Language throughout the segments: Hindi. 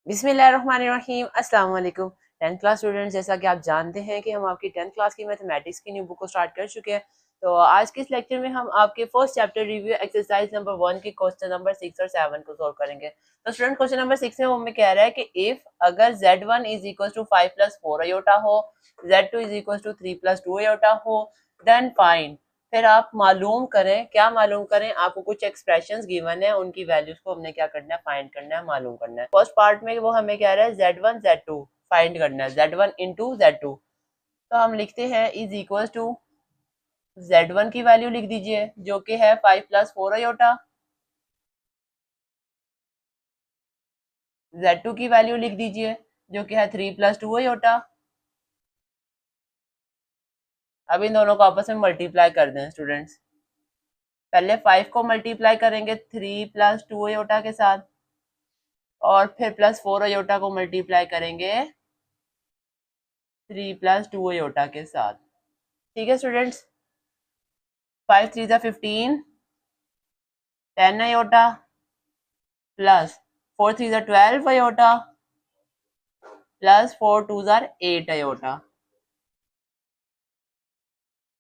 बिस्मिल्लाहिर्रहमानिर्रहीम, अस्सलाम वालेकुम। 10th क्लास स्टूडेंट्स, जैसा कि आप जानते हैं कि हम आपकी 10th क्लास की मैथमेटिक्स की न्यू बुक को स्टार्ट कर चुके हैं। तो आज के इस लेक्चर में हम आपके first chapter review exercise number 1 के क्वेश्चन नंबर 6 और 7 को सॉल्व करेंगे। तो स्टूडेंट, क्वेश्चन नंबर 6 में वो हमें कह रहा है कि इफ अगर z1 is equal to 5 plus 4 iota हो, z2 is equal to 3 plus 2 iota हो, देन फाइंड। फिर आप मालूम करें, क्या मालूम करें, आपको कुछ एक्सप्रेशंस गिवन है, उनकी वैल्यूज को हमने क्या करना है, फाइंड करना है, मालूम करना है। फर्स्ट पार्ट में वो हमें कह रहा है z1 z2 फाइंड करना है, z1 इंटू z2। तो हम लिखते हैं इज इक्वल टू z1 की वैल्यू लिख दीजिए जो कि है 5 प्लस 4 अयोटा, z2 की वैल्यू लिख दीजिए जो कि है 3 प्लस 2 अयोटा। अब इन दोनों को आपस में मल्टीप्लाई कर दें स्टूडेंट्स। पहले 5 को मल्टीप्लाई करेंगे 3 प्लस 2 अयोटा के साथ, और फिर प्लस 4 अयोटा को मल्टीप्लाई करेंगे 3 प्लस 2 अयोटा के साथ। ठीक है स्टूडेंट्स, 5 3 जा 15, 10 अयोटा प्लस 4 3 जा 12 अयोटा प्लस 4 2 जा 8 अयोटा।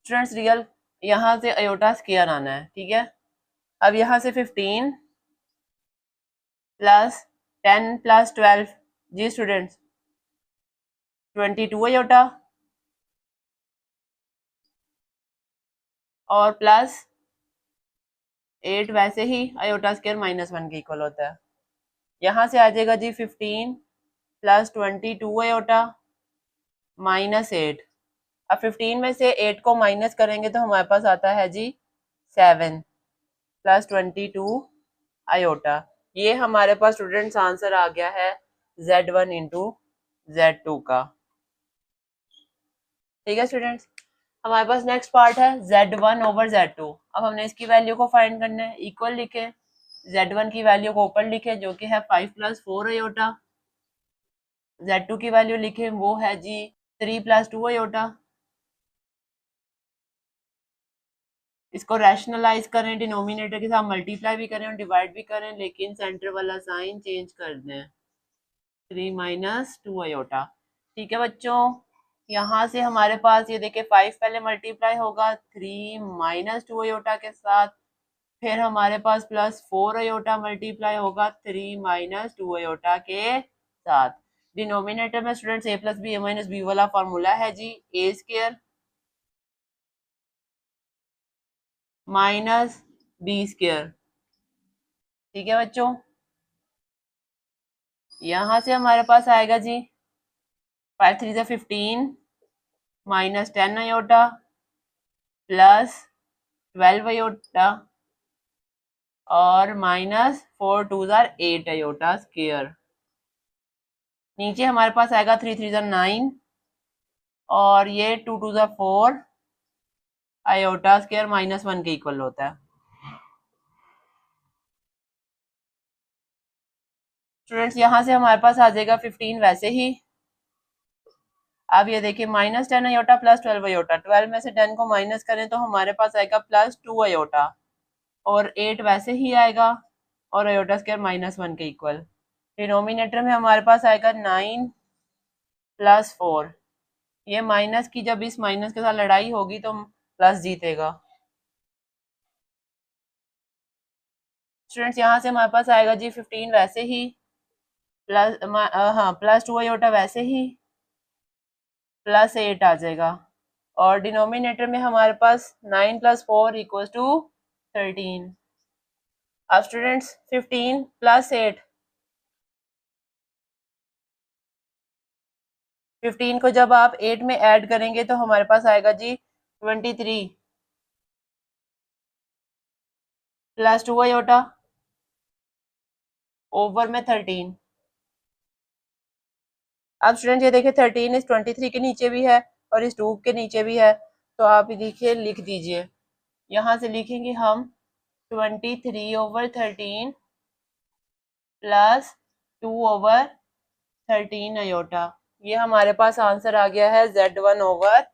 स्टूडेंट्स, रियल यहाँ से अयोटा स्क्वायर आना है, ठीक है। अब यहाँ से 15 प्लस 10 प्लस 12, जी स्टूडेंट्स 22 अयोटा, और प्लस 8 वैसे ही अयोटा स्क्वायर -1 के इक्वल होता है। यहाँ से आ जाएगा जी 15 प्लस 22 अयोटा -8। अब 15 में से 8 को माइनस करेंगे तो हमारे पास आता है जी 7 प्लस 22 अयोटा। ये हमारे पास स्टूडेंट्स आंसर आ गया है z1 इंटू z2 का। ठीक है स्टूडेंट्स, हमारे पास नेक्स्ट पार्ट है z1 ओवर z2। अब हमने इसकी वैल्यू को फाइंड करना है। इक्वल लिखे, z1 की वैल्यू को ऊपर लिखे जो कि है 5 प्लस 4 अयोटा, z2 की वैल्यू लिखे वो है जी 3 प्लस 2 अयोटा। इसको रैशनलाइज करें, डिनोमिनेटर के साथ मल्टीप्लाई भी करें और डिवाइड भी करें, लेकिन सेंटर वाला साइन चेंज कर दें, 3 माइनस 2 अयोटा। ठीक है बच्चों, यहाँ से हमारे पास ये देखिए 5 पहले मल्टीप्लाई होगा 3 माइनस 2 अयोटा के साथ, फिर हमारे पास प्लस 4 अयोटा मल्टीप्लाई होगा 3 माइनस 2 अयोटा के साथ। डिनोमिनेटर में students a plus B, a minus B वाला फॉर्मूला है जी, A square minus B square. ठीक है बच्चों, यहाँ से हमारे पास आएगा जी 5 3 जा 15 माइनस 10 अयोटा प्लस 12 अयोटा और माइनस 4 2 जा 8 अयोटा स्क्वायर। नीचे हमारे पास आएगा 3 3 जा 9 और ये 2 2 जा 4 अयोटा स्क्वायर -1 के इक्वल होता है। स्टूडेंट्स, यहाँ से हमारे पास आ जाएगा 15 वैसे ही। अब ये देखिए -10 अयोटा प्लस 12 अयोटा, 12 में से 10 को माइनस करें तो हमारे पास आएगा प्लस 2 अयोटा, और 8 वैसे ही आएगा, और अयोटा स्क्वायर -1 के इक्वल। डिनोमिनेटर में हमारे पास आएगा 9 प्लस 4। ये माइनस की जब इस माइनस के साथ लड़ाई होगी तो प्लस जीतेगा। स्टूडेंट्स, यहाँ से हमारे पास आएगा जी 15 वैसे ही, प्लस हाँ प्लस 2 अयोटा वैसे ही, प्लस 8 आ जाएगा, और डिनोमिनेटर में हमारे पास 9 प्लस 4 इक्वल टू 13। अब स्टूडेंट्स 15 प्लस 8, 15 को जब आप 8 में ऐड करेंगे तो हमारे पास आएगा जी 23 प्लस 2 अयोटा ओवर में 13। अब स्टूडेंट ये देखिए 13 इस 23 के नीचे भी है और इस 2 के नीचे भी है, तो आप देखिए लिख दीजिए। यहाँ से लिखेंगे हम 23 ओवर 13 प्लस 2 ओवर 13 अयोटा। ये हमारे पास आंसर आ गया है z1 ओवर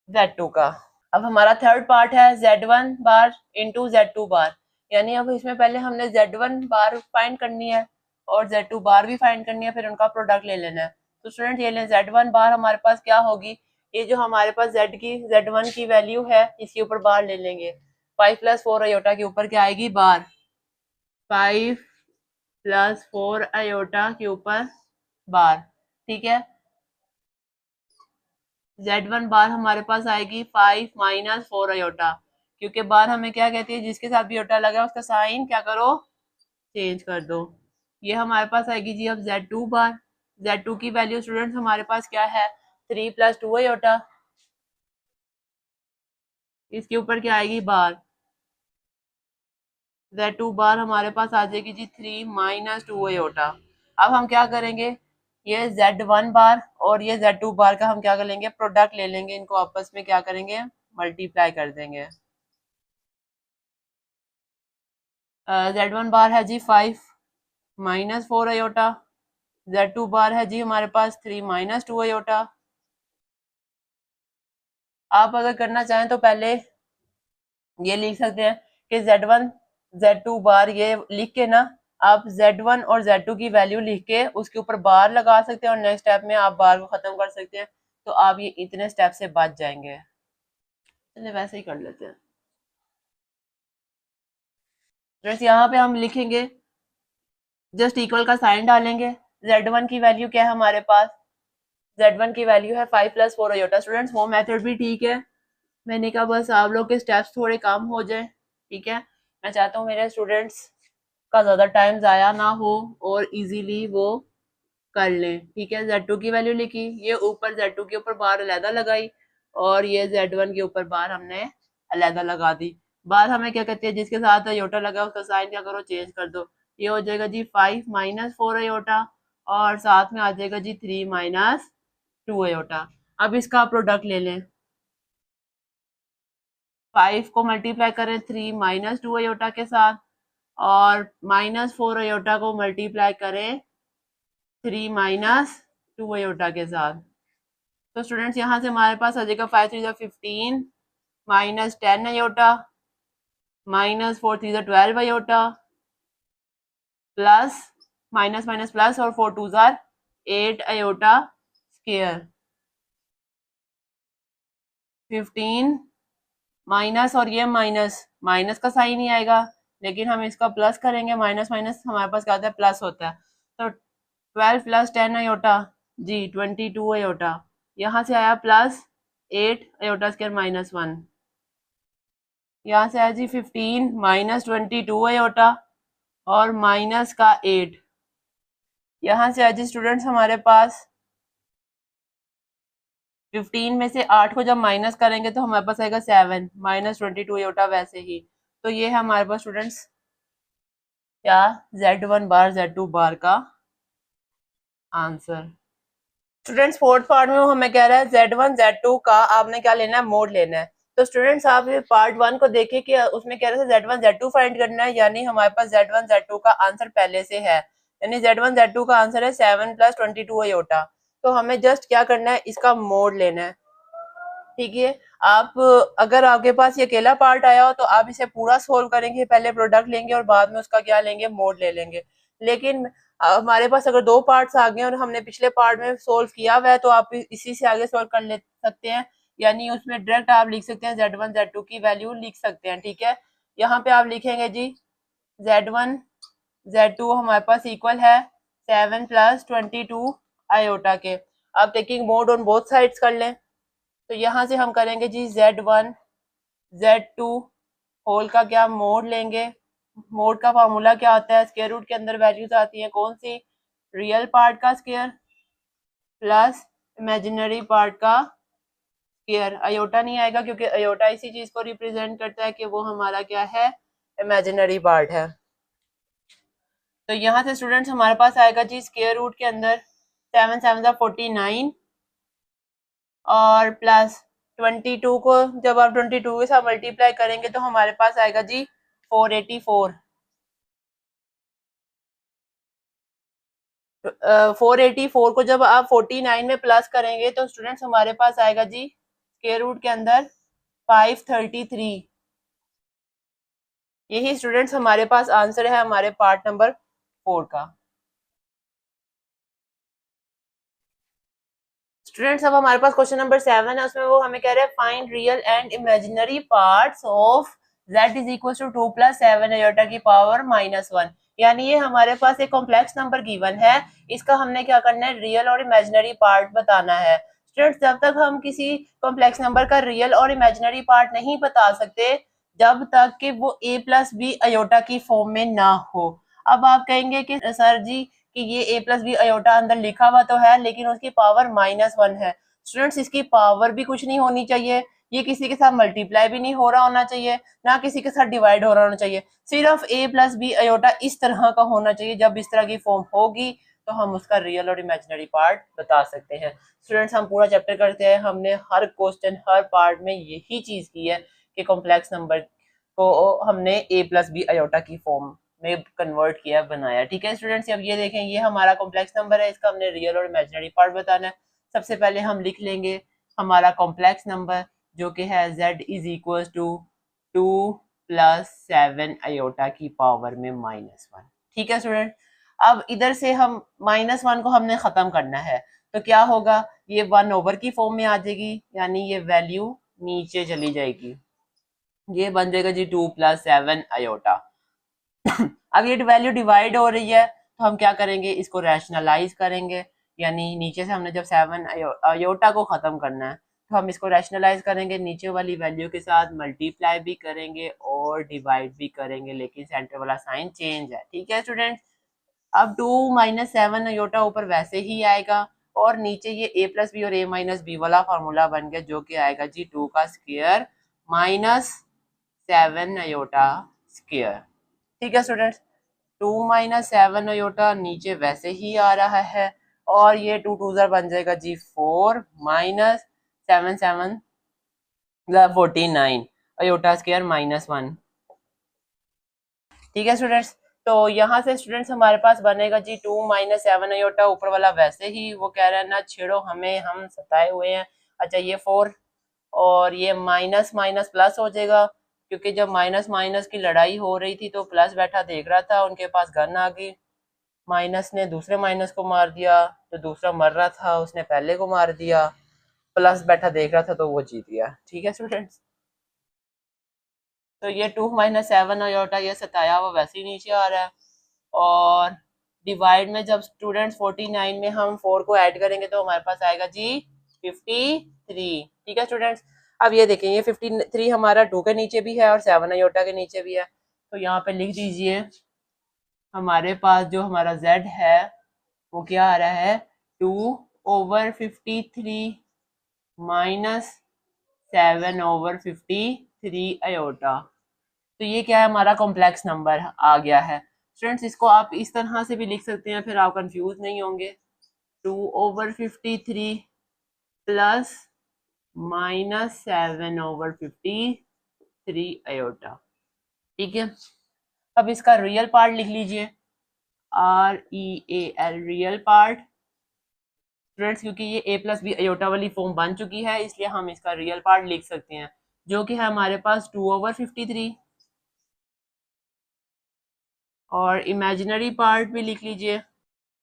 z2 का। अब हमारा थर्ड पार्ट है z1 बार इंटू z2 बार। यानी अब इसमें पहले हमने Z1 बार फाइंड करनी है और Z2 बार भी फाइंड करनी है, फिर उनका प्रोडक्ट ले लेना है। तो स्टूडेंट ये लें, Z1 बार हमारे पास क्या होगी, ये जो हमारे पास Z1 की वैल्यू है इसके ऊपर बार ले लेंगे। 5 + 4 आयोटा के ऊपर क्या आएगी, बार। 5 + 4 आयोटा के ऊपर बार, ठीक है। Z1 बार हमारे पास आएगी 5 - 4 आयोटा, क्योंकि बार हमें क्या कहती है, जिसके साथ भी आयोटा लगा उसका साइन क्या करो, चेंज कर दो। ये हमारे पास आएगी जी अब Z2 बार। Z2 की वैल्यू स्टूडेंट्स हमारे पास क्या है, 3 + 2 आयोटा, इसके ऊपर क्या आएगी, बार। Z2 बार हमारे पास आ जाएगी जी 3 - 2 आयोटा। अब हम क्या करेंगे, ये Z1 बार और ये Z2 बार का हम क्या कर लेंगे, प्रोडक्ट ले लेंगे, इनको आपस में क्या करेंगे, मल्टीप्लाई कर देंगे। Z1 बार है जी 5 - 4 आयोटा, Z2 बार है जी हमारे पास 3 - 2 आयोटा। आप अगर करना चाहें तो पहले ये लिख सकते हैं कि Z1 Z2 बार ये लिख के ना, आप Z1 और Z2 की वैल्यू लिख के उसके ऊपर बार लगा सकते हैं और नेक्स्ट स्टेप में आप बार को खत्म कर सकते हैं, तो आप ये इतने स्टेप से बच जाएंगे। चलिए वैसे ही कर लेते हैं। जैसे यहाँ पे हम लिखेंगे, जस्ट इक्वल का साइन डालेंगे। Z1 की वैल्यू क्या है हमारे पास, Z1 की वैल्यू है 5 + 4 आयोटा। स्टूडेंट्स वो मेथड भी ठीक है, मैंने कहा बस आप लोग के स्टेप्स थोड़े कम हो जाए, ठीक है। मैं चाहता हूँ मेरे स्टूडेंट्स का ज़्यादा टाइम ज़ाया ना हो और इजीली वो कर लें, ठीक है। Z2 की वैल्यू लिखी, ये ऊपर Z2 के ऊपर बार अलहदा लगाई और ये Z1 के ऊपर बार हमने अलहदा लगा दी। बार हमें क्या कहती है, जिसके साथ आयोटा लगा उसका साइन क्या करो, चेंज कर दो। ये हो जाएगा जी 5 - 4 आयोटा और साथ में आ जाएगा जी 3 - 2 आयोटा। अब इसका प्रोडक्ट ले लें, 5 को मल्टीप्लाई करें 3 - 2 आयोटा के साथ और -4 आयोटा को मल्टीप्लाई करें 3 - 2 आयोटा के साथ। तो स्टूडेंट्स यहाँ से हमारे पास आ जाएगा 5 3 15 -10 iota -4 3 12 iota plus minus minus plus और 4 2 8 आयोटा स्क्वायर। 15 माइनस और ये माइनस, माइनस का साइन ही आएगा, लेकिन हम इसका प्लस करेंगे, माइनस माइनस हमारे पास क्या होता है, प्लस होता है। तो 12 + 10 आयोटा जी 22 आयोटा, यहाँ से आया प्लस 8 आयोटा स्क्वायर -1, यहाँ से आया जी 15 -22 आयोटा और माइनस का 8, यहाँ से आया जी स्टूडेंट्स हमारे पास 15 में से 8 को जब माइनस करेंगे तो हमारे पास आएगा 7 -22 आयोटा वैसे ही। तो ये है हमारे पास स्टूडेंट्स क्या, Z1 बार Z2 बार का आंसर। स्टूडेंट्स फोर्थ पार्ट में वो हमें कह रहा है Z1 Z2 का आपने क्या लेना है, मोड लेना है। तो स्टूडेंट्स आप पार्ट 1 को देखिए कि उसमें कह रहे थे Z1 Z2 फाइंड करना है, यानी हमारे पास Z1 Z2 का आंसर पहले से है, यानी Z1 Z2 का आंसर है 7 + 22 आयोटा। तो हमें जस्ट क्या करना है, इसका मोड लेना है, ठीक है। आप अगर आपके पास ये अकेला पार्ट आया हो तो आप इसे पूरा सोल्व करेंगे, पहले प्रोडक्ट लेंगे और बाद में उसका क्या लेंगे, मोड ले लेंगे। लेकिन हमारे पास अगर दो पार्ट्स आ गए और हमने पिछले पार्ट में सोल्व किया हुआ है तो आप इसी से आगे सोल्व कर ले सकते हैं, यानी उसमें डायरेक्ट आप लिख सकते हैं Z1 Z2 की वैल्यू लिख सकते हैं, ठीक है। यहाँ पे आप लिखेंगे जी Z1 Z2 हमारे पास इक्वल है 7 + 22 आयोटा के। आप taking mode on both sides कर लें, तो यहाँ से हम करेंगे जी Z1 Z2 होल का क्या मोड लेंगे। मोड का फार्मूला क्या होता है, स्क्वायर रूट के अंदर वैल्यूज आती हैं कौन सी, रियल पार्ट का स्क्वायर प्लस इमेजिनरी पार्ट का स्क्वायर। अयोटा नहीं आएगा क्योंकि अयोटा इसी चीज को रिप्रेजेंट करता है कि वो हमारा क्या है, इमेजिनरी पार्ट है। तो यहाँ से स्टूडेंट्स हमारे पास आएगा जी स्क्वायर रूट के अंदर 7 7 49 और प्लस 22 को जब आप 22 के साथ मल्टीप्लाई करेंगे तो हमारे पास आएगा जी 484। 484 को जब आप 49 में प्लस करेंगे तो स्टूडेंट्स हमारे पास आएगा जी स्क्वायर रूट के अंदर 533। यही स्टूडेंट्स हमारे पास आंसर है हमारे पार्ट नंबर 4 का। स्टूडेंट्स अब हमारे पास क्वेश्चन नंबर 7 है, उसमें वो हमें कह रहे हैं find real and imaginary parts of z is equal to 2 plus 7 iota की पावर -1। यानी ये हमारे पास एक कॉम्प्लेक्स नंबर गिवन है, इसका हमने क्या करना है, रियल और इमेजिनरी पार्ट बताना है। स्टूडेंट्स जब तक हम किसी कॉम्प्लेक्स नंबर का रियल और इमेजिनरी पार्ट नहीं बता सकते, जब तक कि वो a प्लस बी अयोटा की फॉर्म में ना हो। अब आप कहेंगे कि सर जी कि ये a प्लस बी अयोटा अंदर लिखा हुआ तो है, लेकिन उसकी पावर -1 है। स्टूडेंट्स इसकी पावर भी कुछ नहीं होनी चाहिए, ये किसी के साथ मल्टीप्लाई भी नहीं हो रहा होना चाहिए, ना किसी के साथ डिवाइड हो रहा होना चाहिए, सिर्फ a प्लस बी अयोटा इस तरह का होना चाहिए। जब इस तरह की फॉर्म होगी तो हम उसका रियल और इमेजिनरी पार्ट बता सकते हैं। स्टूडेंट्स हम पूरा चैप्टर करते हैं, हमने हर क्वेश्चन हर पार्ट में यही चीज की है कि कॉम्प्लेक्स नंबर को हमने a प्लस बी अयोटा की फॉर्म में कन्वर्ट किया, बनाया। ठीक है स्टूडेंट्स, अब ये देखें, ये हमारा कॉम्प्लेक्स नंबर है, इसका हमने रियल और इमेजिनरी पार्ट बताना है। सबसे पहले हम लिख लेंगे हमारा कॉम्प्लेक्स नंबर जो कि है z is equal to 2 plus 7 iota की पावर में -1। ठीक है स्टूडेंट, अब इधर से हम -1 को हमने खत्म करना है, तो क्या होगा, ये 1 ओवर की फॉर्म में आ जाएगी, यानी ये वैल्यू नीचे चली जाएगी, ये बन जाएगा जी 2 प्लस 7 अयोटा। अब ये वैल्यू डिवाइड हो रही है, तो हम क्या करेंगे, इसको रैशनलाइज करेंगे, यानी नीचे से हमने जब 7 अयोटा को खत्म करना है तो हम इसको रैशनलाइज करेंगे, नीचे वाली वैल्यू के साथ मल्टीप्लाई भी करेंगे और डिवाइड भी करेंगे, लेकिन सेंटर वाला साइन चेंज है। ठीक है स्टूडेंट, अब 2 माइनस 7 अयोटा ऊपर वैसे ही आएगा, और नीचे ये a प्लस बी और a माइनस बी वाला फार्मूला बन गया, जो कि आएगा जी 2 का स्क्वायर माइनस 7 अयोटा स्क्वायर। ठीक है स्टूडेंट्स, 2 माइनस 7 अयोटा नीचे वैसे ही आ रहा है, और ये 2 टू ज़र बन जाएगा जी 4 माइनस 7 7 49 अयोटा स्क्वायर -1। ठीक है स्टूडेंट्स, तो यहाँ से स्टूडेंट्स हमारे पास बनेगा जी 2 माइनस 7 अयोटा, ऊपर वाला वैसे ही, वो कह रहा है ना छेड़ो हमें, हम सताए हुए हैं। अच्छा ये 4 और ये माइनस माइनस प्लस हो जाएगा, क्योंकि जब माइनस माइनस की लड़ाई हो रही थी तो प्लस बैठा देख रहा था, उनके पास गन आ गई, माइनस ने दूसरे माइनस को मार दिया, तो दूसरा मर रहा था उसने पहले को मार दिया, प्लस बैठा देख रहा था तो वो जीत गया। ठीक है स्टूडेंट्स, तो ये 2 माइनस 7 अयोटा ये सताया वो वैसे ही नीचे आ रहा है, और डिवाइड में जब स्टूडेंट्स 49 में हम 4 को ऐड करेंगे तो हमारे पास आएगा जी 53। ठीक है स्टूडेंट्स, अब ये देखें, ये 53 हमारा 2 के नीचे भी है और 7 अयोटा के नीचे भी है, तो यहाँ पे लिख दीजिए हमारे पास जो हमारा z है वो क्या आ रहा है, 2 ओवर 53 माइनस 7 ओवर 53 अयोटा। तो ये क्या है, हमारा कॉम्प्लेक्स नंबर आ गया है। स्टूडेंट्स इसको आप इस तरह से भी लिख सकते हैं, फिर आप कंफ्यूज नहीं होंगे, 2 ओवर 53 प्लस -7 ओवर 53 अयोटा। ठीक है, अब इसका रियल पार्ट लिख लीजिए, REAL रियल पार्ट। स्टूडेंट्स क्योंकि ये a प्लस बी अयोटा वाली फॉर्म बन चुकी है, इसलिए हम इसका रियल पार्ट लिख सकते हैं, जो कि है हमारे पास 2 ओवर 53, और इमेजिनरी पार्ट भी लिख लीजिए,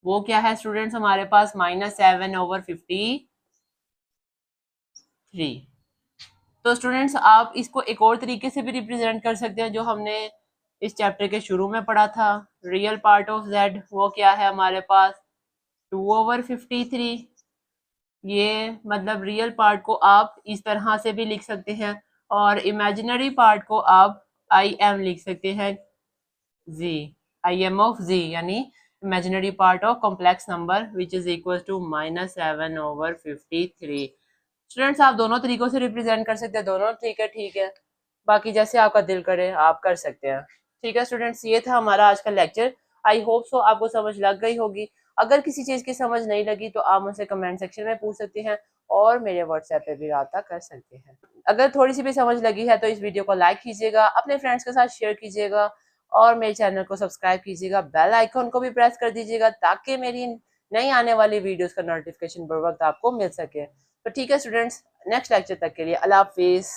वो क्या है स्टूडेंट्स हमारे पास -7 ओवर 53। तो स्टूडेंट्स आप इसको एक और तरीके से भी रिप्रेजेंट कर सकते हैं, जो हमने इस चैप्टर के शुरू में पढ़ा था, रियल पार्ट ऑफ z वो क्या है हमारे पास 2 ओवर 53। ये मतलब रियल पार्ट को आप इस तरह से भी लिख सकते हैं, और इमेजिनरी पार्ट को आप आई एम लिख सकते हैं, z I am of z, यानी imaginary part of complex number which is equals to -7 over 53। Students आप दोनों तरीकों से रिप्रेजेंट कर सकते हैं, दोनों ठीक है, ठीक है, बाकी जैसे आपका दिल करे आप कर सकते हैं। ठीक है स्टूडेंट्स, ये था हमारा आज का लेक्चर, आई होप सो आपको समझ लग गई होगी। अगर किसी चीज़ की समझ नहीं लगी तो आप मुझसे कमेंट सेक्शन में पूछ सकते हैं, और मेरे व्हाट्सएप पे भी रब्ता कर सकते हैं। अगर थोड़ी सी भी समझ लगी है तो इस वीडियो को लाइक कीजिएगा, अपने फ्रेंड्स के साथ शेयर कीजिएगा, और मेरे चैनल को सब्सक्राइब कीजिएगा, बेल आइकन को भी प्रेस कर दीजिएगा, ताकि मेरी नई आने वाली वीडियोस का नोटिफिकेशन बर वक्त आपको मिल सके। तो ठीक है स्टूडेंट्स, नेक्स्ट लेक्चर तक के लिए अल्लाह हाफिज़।